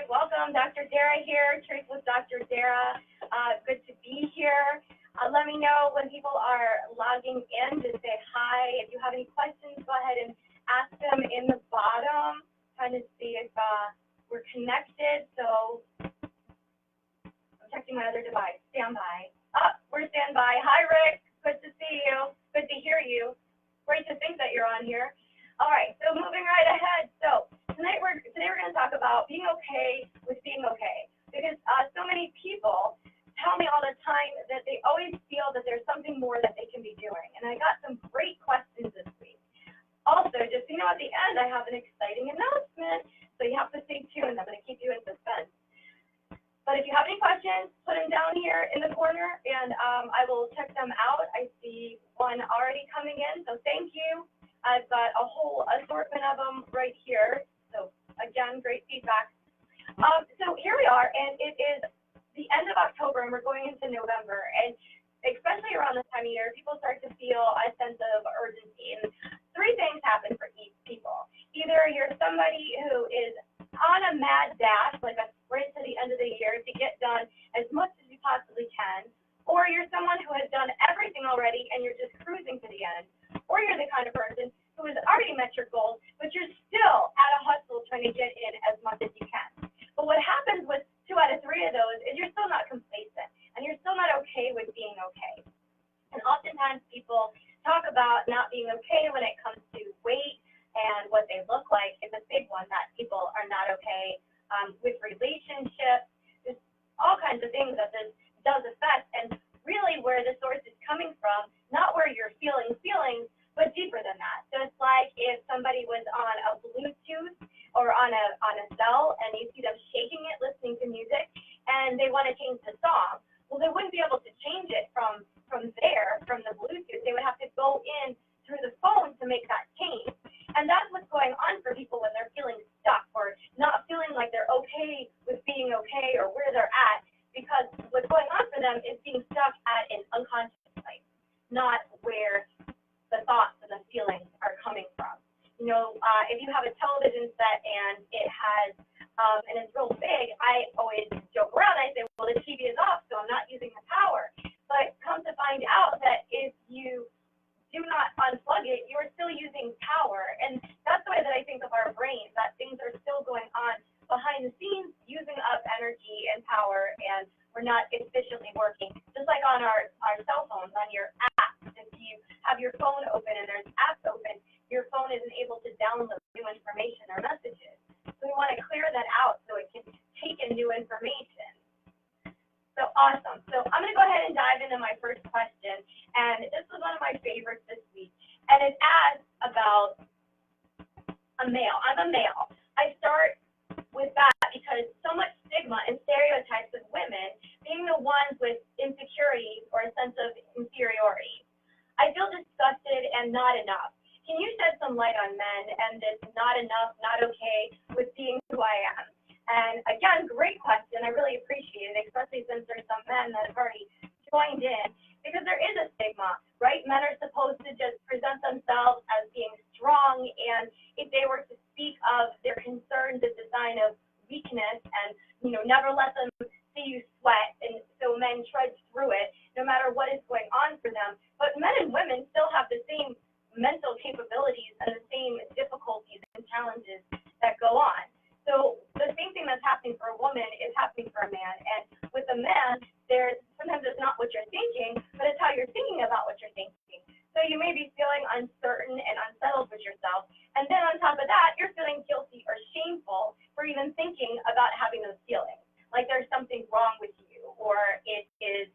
right, welcome. Dr. Dara here, Truth with Dr. Dara. Good to be here. Let me know when people are logging in to say hi. If you have any questions, go ahead and ask them in the bottom. Trying to see if we're connected. So I'm checking my other device. Stand by. We're standby. Hi, Rick. Good to see you. Good to hear you. Great to think that you're on here. All right, so moving right ahead. So today we're going to talk about being okay with being okay, because so many people tell me all the time that they always feel that there's something more that they can be doing. And I got some great questions this week. Also, just so you know, at the end, I have an exciting announcement, so you have to stay tuned. I'm going to keep you in suspense. But if you have any questions, put them down here in the corner, and I will check them out. I see one already coming in, so thank you. I've got a whole assortment of them right here. So again, great feedback. So here we are, and it is the end of October, and we're going into November. And especially around this time of year, people start to feel a sense of urgency. And three things happen for each people. Either you're somebody who is on a mad dash, like a sprint to the end of the year to get done as much as you possibly can, or you're someone who has done everything already and you're just cruising to the end, or you're the kind of person who has already met your goals, but you're still at a hustle trying to get in as much as you can. But what happens with 2 out of 3 of those is you're still not complacent, and you're still not okay with being okay. And oftentimes people talk about not being okay when it comes to weight and what they look like. It's a big one that people are not okay with relationships. There's all kinds of things that this does affect, and really where the source is coming from, not where you're feeling feelings, but deeper than that. Just like if somebody was on a Bluetooth or on a cell and you see them shaking it, listening to music, and they want to change the song, well, they wouldn't be able to change it from there, from the Bluetooth. They would have to go in through the phone to make that change. And that's what's going on for people when they're feeling stuck or not feeling like they're okay with being okay or where they're at, because what's going on for them is being stuck at an unconscious place, not where the thoughts and the feelings are coming from. You know, if you have a television set and it has, and it's real big, I always joke around. I say, well, the TV is off, so I'm not using the power. But come to find out that if you do not unplug it, you're still using power. And that's the way that I think of our brains, that things are still going on behind the scenes, using up energy and power, and we're not efficiently working. Just like on our cell phones, on your apps, if you have your phone open and there's apps open, your phone isn't able to download new information or messages. So we want to clear that out so it can take in new information. So awesome. So I'm going to go ahead and dive into my first question. And this was one of my favorites this week. And it asks about a male. I'm a male. I start with that because so much stigma and stereotypes of women being the ones with insecurities or a sense of inferiority. I feel disgusted and not enough. Can you shed some light on men and this not enough, not okay with being who I am? And again, great question. I really appreciate it, especially since there's some men that have already joined in, because there is a stigma, right? Men are supposed to just present themselves as being strong, and if they were to speak of their concerns, it's a sign of weakness, and never let them see you sweat. And so men trudge through it, no matter what is going on for them. But men and women still have the same mental capabilities and the same difficulties and challenges that go on. So the same thing that's happening for a woman is happening for a man. And with a man, sometimes it's not what you're thinking, but it's how you're thinking about what you're thinking. So you may be feeling uncertain and unsettled with yourself. And then on top of that, you're feeling guilty or shameful for even thinking about having those feelings. Like there's something wrong with you, or it is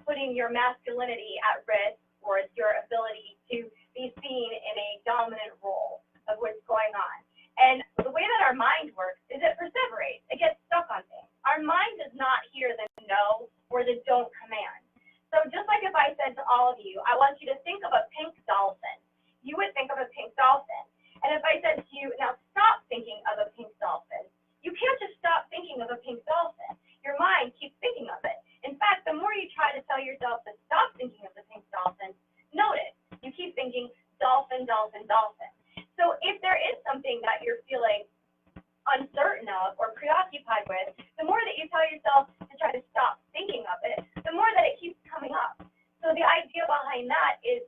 putting your masculinity at risk, or it's your ability to be seen in a dominant role of what's going on. And the way that our mind works is it perseverates. It gets stuck on things. Our mind does not hear the no or the don't command. So just like if I said to all of you, I want you to think of a pink dolphin, you would think of a pink dolphin. And if I said to you, now stop thinking of a pink dolphin, you can't just stop thinking of a pink dolphin. Your mind keeps thinking of it. In fact, the more you try to tell yourself to stop thinking of the pink dolphin, notice you keep thinking dolphin, dolphin, dolphin. So if there is something that you're feeling uncertain of or preoccupied with, the more that you tell yourself to try to stop thinking of it, the more that it keeps coming up. So the idea behind that is,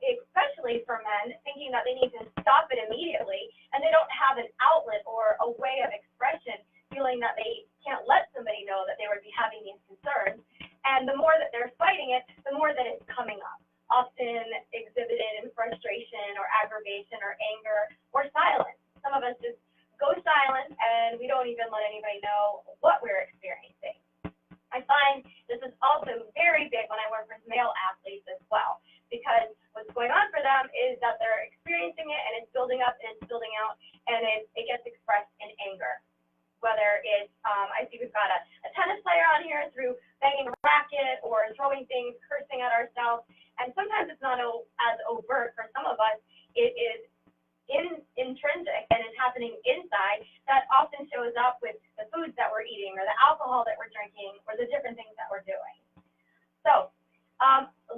especially for men, thinking that they need to stop it immediately, and they don't have an outlet or a way of expression, feeling that they can't let somebody know that they would be having these concerns. And the more that they're fighting it, the more that it's coming up, often exhibited in frustration or aggravation or anger or silence. Some of us just go silent and we don't even let anybody know what we're experiencing. I find this is also very big when I work with male athletes as well, because what's going on for them is that they're experiencing it and it's building up and it's building out, and it gets expressed in anger. Whether it's, I see we've got a tennis player on here through banging a racket or throwing things, cursing at ourselves, and sometimes it's not as overt for some of us. It is intrinsic and it's happening inside, that often shows up with the foods that we're eating or the alcohol that we're drinking or the different things that we're doing. So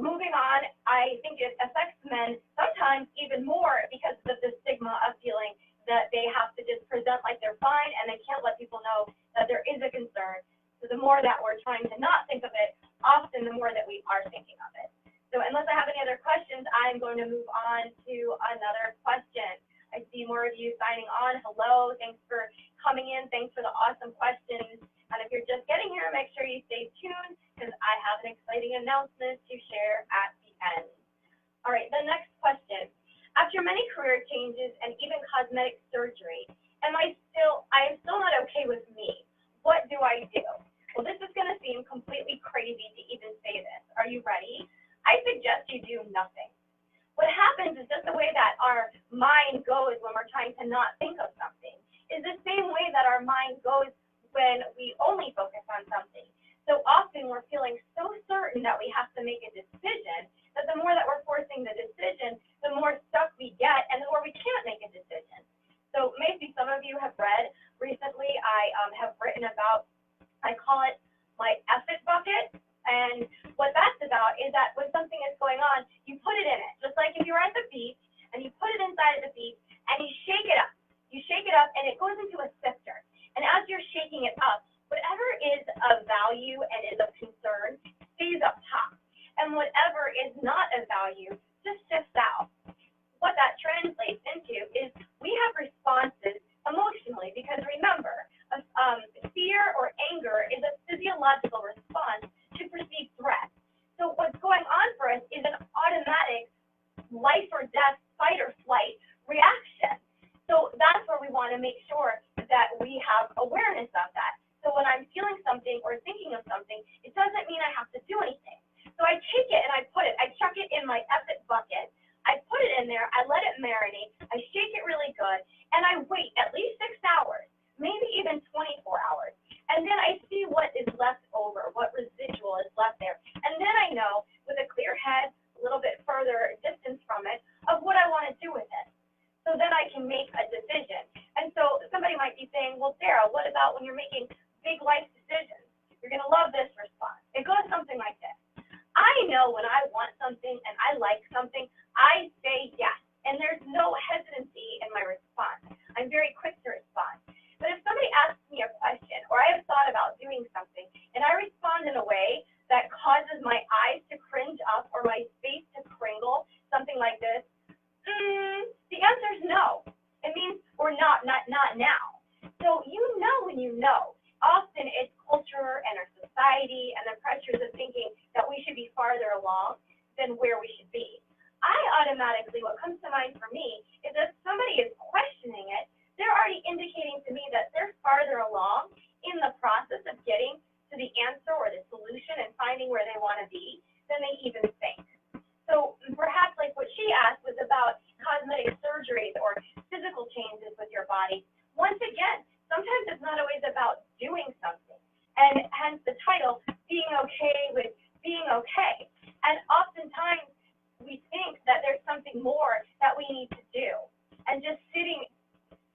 moving on, I think it affects men sometimes even more because of the stigma of feeling that they have to just present like they're fine and they can't let people know that there is a concern. So the more that we're trying to not think of it, often the more that we are thinking of it. So unless I have any other questions, I'm going to move on to another question. I see more of you signing on. Hello, thanks for coming in. Thanks for the awesome questions. And if you're just getting here, make sure you stay tuned because I have an exciting announcement to share at the end. All right, the next question. After many career changes and even cosmetic surgery, I am still not okay with me. What do I do? Well, this is going to seem completely crazy to even say this. Are you ready? I suggest you do nothing. What happens is just the way that our mind goes when we're trying to not think of something is the same way that our mind goes when we only focus on something. So often we're feeling so certain that we have to make a decision that the more that we're forcing the decision, the more stuck we get and the more we can't make a decision. So maybe some of you have read recently, I have written about, I call it my F-it bucket. And what that's about is that when something is going on, you put it in it. Just like if you were at the beach and you put it inside of the beach and you shake it up. You shake it up and it goes into a sifter. And as you're shaking it up, whatever is of value and is of concern stays up top. And whatever is not of value just sifts out. What that translates into is we have responses emotionally because remember, fear or anger is a physiological response to perceived threat. So what's going on for us is an automatic life or death, fight or flight reaction. So that's where we want to make sure that we have awareness of that. So when I'm feeling something or thinking of something, it doesn't mean I have to do anything. So I take it and I chuck it in my F-it bucket. I put it in there, I let it marinate, I shake it really good, and I wait at least 6 hours, maybe even 24 hours. And then I see what is left over, what residual is left there. And then I know, with a clear head, a little bit further distance from it, of what I want to do with it. So then I can make a decision. And so somebody might be saying, well, Dara, what about when you're making big life decisions? You're going to love this response. It goes something like this. I know when I want something and I like something, I say yes. And there's no hesitancy in my response. I'm very quick to respond. But if somebody asks me a question or I have thought about doing something and I respond in a way that causes my eyes to cringe up or my face to cringle, something like this, the answer is no. It means we're not now. So you know when you know. Often it's culture and our society and the pressures of thinking that we should be farther along than where we should be. I automatically, what comes to mind for me is if somebody is questioning it, they're already indicating to me that they're farther along in the process of getting to the answer or the solution and finding where they want to be than they even think. So perhaps like what she asked was about cosmetic surgeries or physical changes with your body. Once again, sometimes it's not always about doing something. And hence the title, being okay with being okay. And oftentimes we think that there's something more that we need to do. And just sitting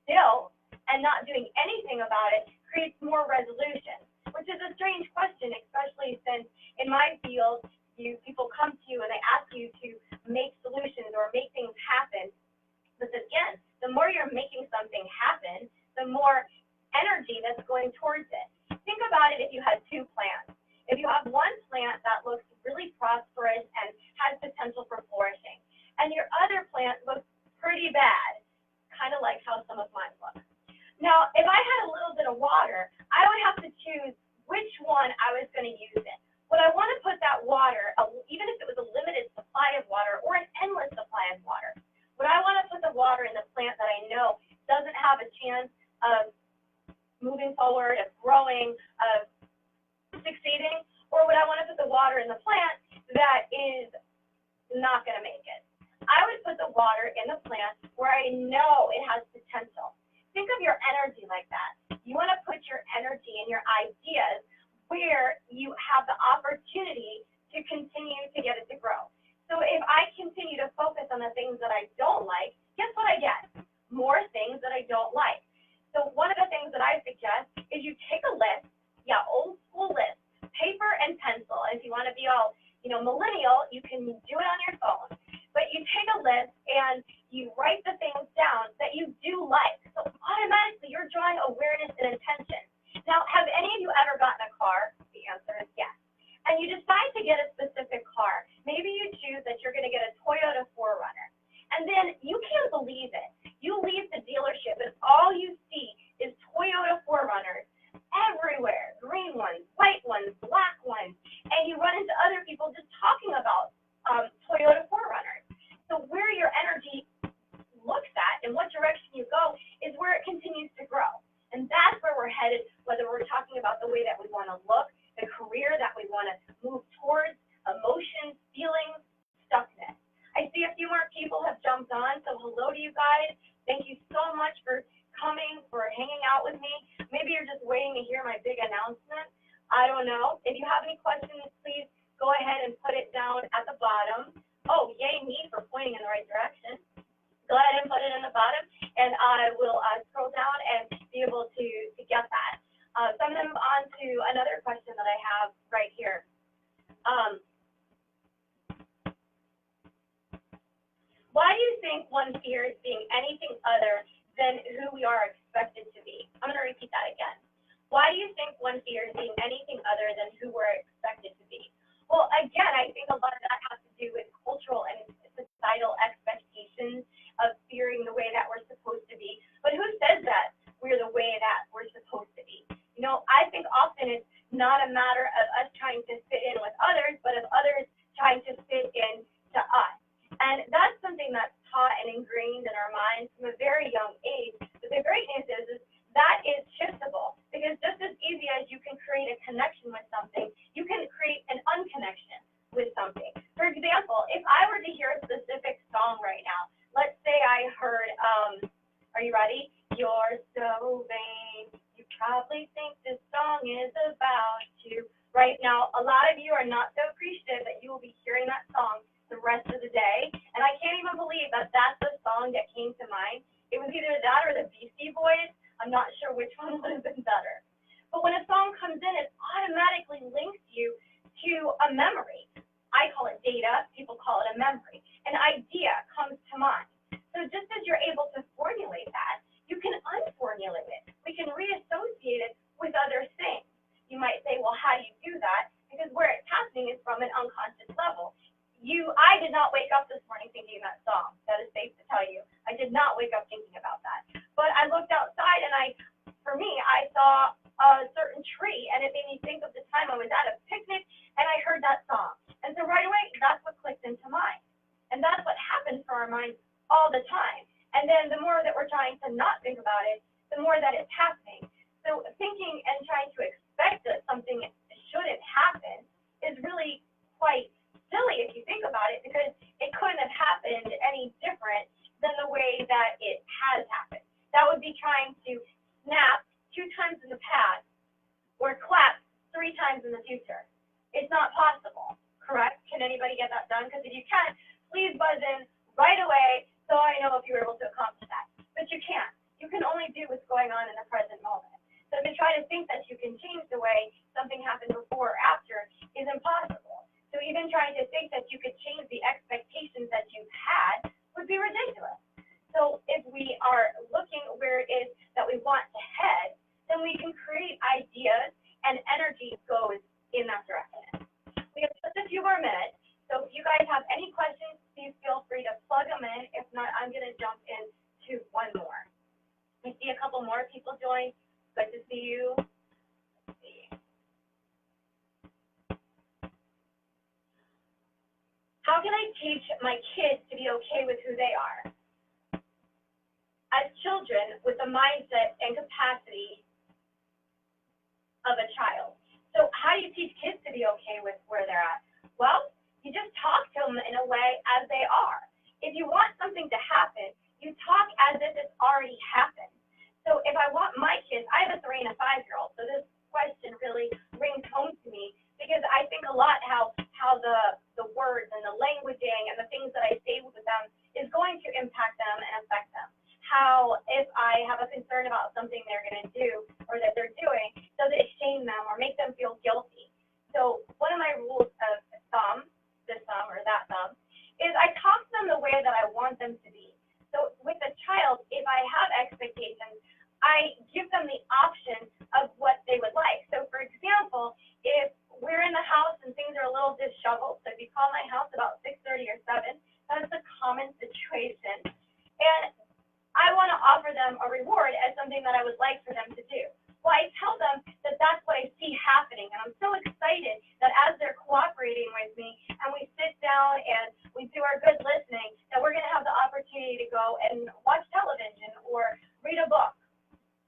still and not doing anything about it creates more resolution, which is a strange question, especially since in my field, people come to you and they ask you to make solutions or make things happen. But again, the more you're making something happen, the more energy that's going towards it. Think about it if you had two plants. If you have one plant that looks really prosperous and has potential for flourishing, and your other plant looks pretty bad, kind of like how some of mine look. Now, if I had a little bit of water, I would have to choose which one I was going to use it. Would I want to put that water, even if it was a limited supply of water or an endless supply of water, would I want to put the water in the plant that I know doesn't have a chance of moving forward, of growing, of succeeding, or would I want to put the water in the plant that is not going to make it? I would put the water in the plant where I know it has potential. Think of your energy like that. You want to put your energy and your ideas where you have the opportunity to continue to get it to grow. So if I continue to focus on the things that I don't like, guess what I get? More things that I don't like. So one of the things that I suggest is you take a list, old school list, paper and pencil. If you want to be all, millennial, you can do it on your phone. But you take a list and you write the things down that you do like. So automatically you're drawing awareness and intention. Now, have any of you ever gotten a car? The answer is yes. And you decide to get a specific car. Maybe you choose that you're going to get a Toyota 4Runner. And then you can't believe it. You leave the dealership and all you see is Toyota 4Runners everywhere. Green ones, white ones, black ones. And you run into other people just talking about Toyota 4Runners. So where your energy looks at and what direction you go is where it continues to grow. And that's where we're headed, whether we're talking about the way that we want to look, the career that we want to move towards, emotions, feelings, stuckness. I see a few more people have jumped on, so hello to you guys. Thank you so much for coming, for hanging out with me. Maybe you're just waiting to hear my big announcement. I don't know. If you have any questions, please go ahead and put it down at the bottom. Oh, yay me for pointing in the right direction. Go ahead and put it in the bottom, and I will scroll down and be able to get that. So I'm going to move on to another question that I have right here. Why do you think one fears being anything other than who we are expected to be? I'm going to repeat that again. Why do you think one fears being anything other than who we're expected to be? Well, again, I think a lot of that has to do with cultural and societal expectations of fearing the way that we're supposed to be. But who says that we're the way that we're supposed to be? I think often it's not a matter of us trying to fit in with others, but of others trying to fit in to us. And that's something that's taught and ingrained in our minds from a very young age. But the great news is that is shiftable, because just as easy as you can create a connection with something, you can create an unconnection with something. For example, if I were to hear a specific song right now, let's say I heard, are you ready? You're so vain, you probably think this song is about you. Right now, a lot of you are not so appreciative that you will be hearing that song the rest of the day, and I can't even believe that that's the song that came to mind. It was either that or the Beastie Boys. I'm not sure which one would have been better. But when a song comes in, it automatically links you to a memory. I call it data, people call it a memory. An idea comes to mind. So just as you're able to formulate that, you can unformulate it. We can reassociate it with other things. You might say, well, how do you do that? Because where it's happening is from an unconscious level. I did not wake up this morning thinking that song. That is safe to tell you. I did not wake up thinking about that. But I looked outside and I saw a certain tree, and it made me think of the time I was at a picnic and I heard that song. And so right away, that's what clicked into mind. And that's what happens for our minds all the time. And then the more that we're trying to not think about it, the more that it's happening. So thinking and trying to expect that something shouldn't happen is really quite silly if you think about it, because it couldn't have happened any different than the way that it has happened. That would be trying to snap 2 times in the past or clap 3 times in the future. It's not possible, correct? Can anybody get that done? Because if you can, please buzz in right away so I know if you were able to accomplish that. But you can't. You can only do what's going on in the present moment. So to try to think that you can change the way something happened before or after is impossible. So even trying to think that you could change the expectations that you've had would be ridiculous. So if we are looking where it is that we want to head, then we can create ideas and energy goes in that direction. We have just a few more minutes, so if you guys have any questions, please feel free to plug them in. If not, I'm going to jump into one more. I see a couple more people join. Good to see you. Let's see. How can I teach my kids to be okay with who they are? As children with the mindset and capacity of a child. So how do you teach kids to be okay with where they're at? Well, you just talk to them in a way as they are. If you want something to happen, you talk as if it's already happened. So if I want my kids, I have a 3 and a 5-year-old, so this question really rings home to me because I think a lot how the words and the languaging and the things that I say with them is going to impact them and affect them. How if I have a concern about something they're going to do or that they're doing, does it shame them or make them feel guilty? So one of my rules of thumb, this thumb or that thumb, is I talk to them the way that I want them to be. So with a child, if I have expectations, I give them the option of what they would like. So for example, if we're in the house and things are a little disheveled, so if you call my house about 6:30 or 7, that's a common situation. And I want to offer them a reward as something that I would like for them to do. Well, I tell them that that's what I see happening, and I'm so excited that as they're cooperating with me and we sit down and we do our good listening, that we're going to have the opportunity to go and watch television or read a book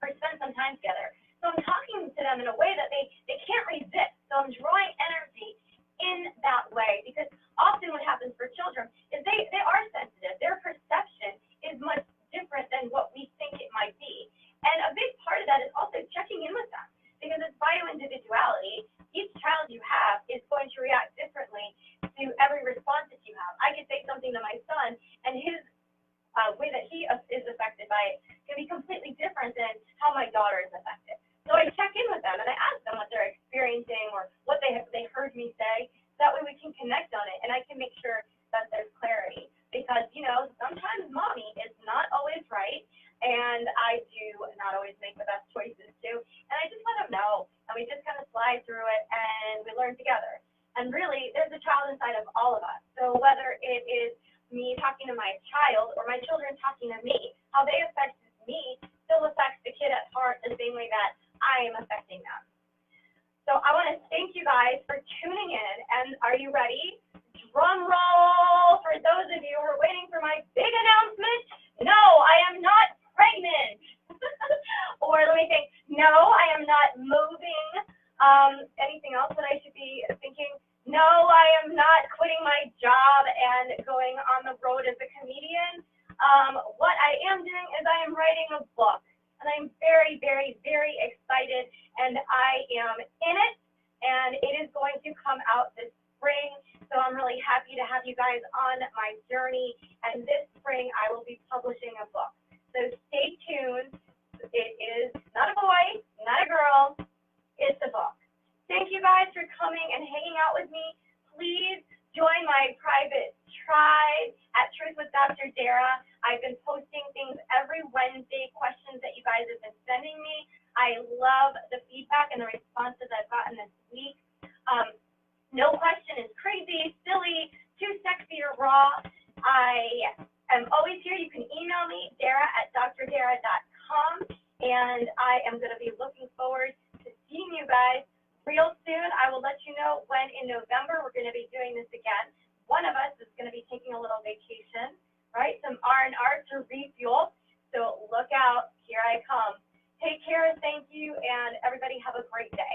or spend some time together. So I'm talking to them in a way that they can't resist. So I'm drawing energy in that way because often what happens for children is they are sensitive. Their perception is much different than what we think it might be. And a big part of that is also checking in with them because it's bio-individuality. Each child you have is going to react differently to every response that you have. I could say something to my son and his way that he is affected by it can be completely different than how my daughter is affected. So I check in with them and I ask them what they're experiencing or what they heard me say. That way we can connect on it and I can make sure that there's clarity. Because, you know, sometimes mommy is not always right and I do not always make the best choices too. And I just let them know and we just kind of slide through it and we learn together. And really, there's a child inside of all of us. So whether it is me talking to my child or my children talking to me, how they affect me still affects the kid at heart the same way that I am affecting them. So I want to thank you guys for tuning in. And are you ready? Drum roll for those of you who are waiting for my big announcement. No, I am not pregnant. Or let me think. No, I am not moving. Anything else that I should be thinking? No, I am not quitting my job and going on the road as a comedian. What I am doing is I am writing a book. And I'm very, very, very excited. And I am in it. And it is going to come out this spring. So I'm really happy to have you guys on my journey. And this spring, I will be publishing a book. So stay tuned. It is not a boy, not a girl. It's a book. Thank you guys for coming and hanging out with me. Please join my private tribe at Truth with Dr. Dara. I've been posting things every Wednesday, questions that you guys have been sending me. I love the feedback and the responses I've gotten this week. No question is crazy, silly, too sexy or raw. I am always here. You can email me, dara@drdara.com, and I am going to be looking forward to seeing you guys real soon. I will let you know when in November we're going to be doing this again. One of us is going to be taking a little vacation, right? Some R&R to refuel. So look out. Here I come. Take care. Thank you. And everybody have a great day.